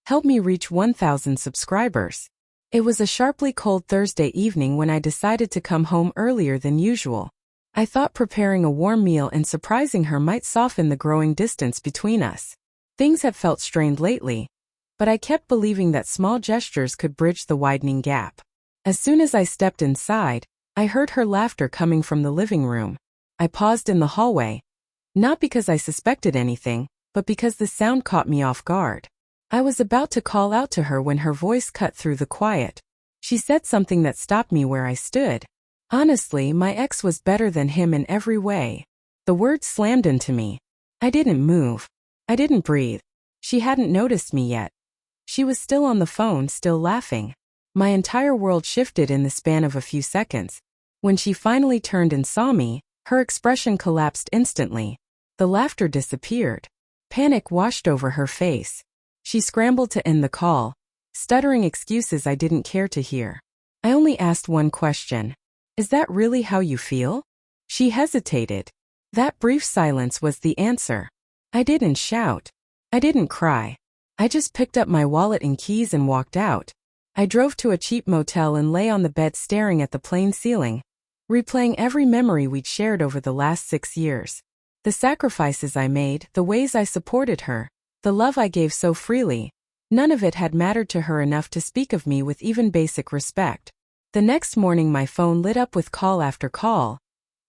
Help me reach 1,000 subscribers. It was a sharply cold Thursday evening when I decided to come home earlier than usual. I thought preparing a warm meal and surprising her might soften the growing distance between us. Things have felt strained lately, but I kept believing that small gestures could bridge the widening gap. As soon as I stepped inside, I heard her laughter coming from the living room. I paused in the hallway, not because I suspected anything, but because the sound caught me off guard. I was about to call out to her when her voice cut through the quiet. She said something that stopped me where I stood. Honestly, my ex was better than him in every way. The words slammed into me. I didn't move. I didn't breathe. She hadn't noticed me yet. She was still on the phone, still laughing. My entire world shifted in the span of a few seconds. When she finally turned and saw me, her expression collapsed instantly. The laughter disappeared. Panic washed over her face. She scrambled to end the call, stuttering excuses I didn't care to hear. I only asked one question. Is that really how you feel? She hesitated. That brief silence was the answer. I didn't shout. I didn't cry. I just picked up my wallet and keys and walked out. I drove to a cheap motel and lay on the bed staring at the plain ceiling, replaying every memory we'd shared over the last 6 years. The sacrifices I made, the ways I supported her, the love I gave so freely, none of it had mattered to her enough to speak of me with even basic respect. The next morning my phone lit up with call after call,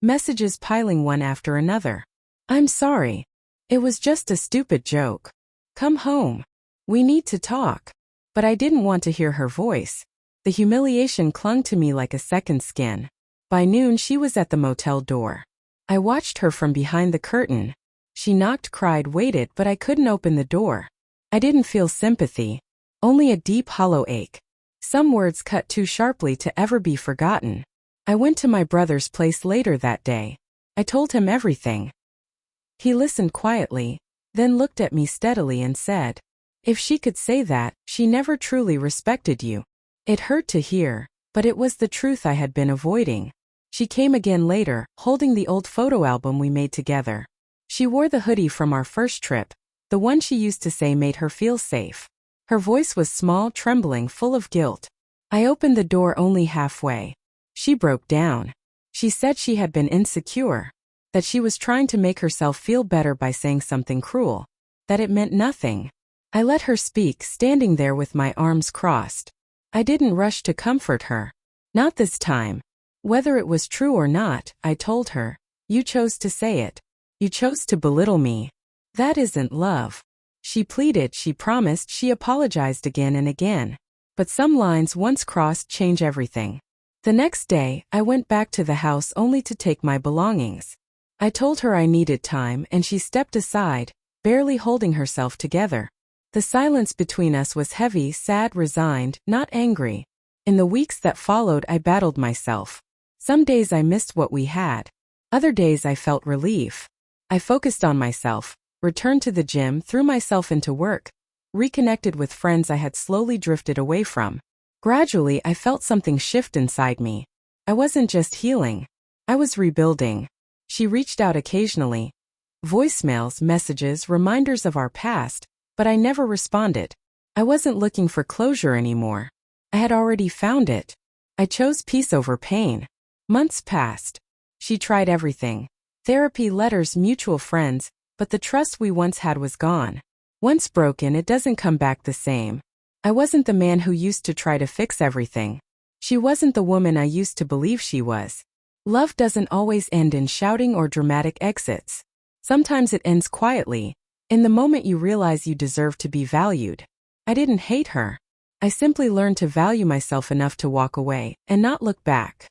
messages piling one after another. I'm sorry. It was just a stupid joke. Come home. We need to talk. But I didn't want to hear her voice. The humiliation clung to me like a second skin. By noon she was at the motel door. I watched her from behind the curtain. She knocked, cried, waited, but I couldn't open the door. I didn't feel sympathy, only a deep hollow ache. Some words cut too sharply to ever be forgotten. I went to my brother's place later that day. I told him everything. He listened quietly, then looked at me steadily and said, "If she could say that, she never truly respected you." It hurt to hear, but it was the truth I had been avoiding. She came again later, holding the old photo album we made together. She wore the hoodie from our first trip, the one she used to say made her feel safe. Her voice was small, trembling, full of guilt. I opened the door only halfway. She broke down. She said she had been insecure, that she was trying to make herself feel better by saying something cruel, that it meant nothing. I let her speak, standing there with my arms crossed. I didn't rush to comfort her. Not this time. Whether it was true or not, I told her, you chose to say it. You chose to belittle me. That isn't love. She pleaded, she promised, she apologized again and again. But some lines once crossed change everything. The next day, I went back to the house only to take my belongings. I told her I needed time and she stepped aside, barely holding herself together. The silence between us was heavy, sad, resigned, not angry. In the weeks that followed, I battled myself. Some days I missed what we had. Other days I felt relief. I focused on myself, returned to the gym, threw myself into work, reconnected with friends I had slowly drifted away from. Gradually, I felt something shift inside me. I wasn't just healing. I was rebuilding. She reached out occasionally. Voicemails, messages, reminders of our past, but I never responded. I wasn't looking for closure anymore. I had already found it. I chose peace over pain. Months passed. She tried everything. Therapy, letters, mutual friends, but the trust we once had was gone. Once broken, it doesn't come back the same. I wasn't the man who used to try to fix everything. She wasn't the woman I used to believe she was. Love doesn't always end in shouting or dramatic exits. Sometimes it ends quietly, in the moment you realize you deserve to be valued. I didn't hate her. I simply learned to value myself enough to walk away and not look back.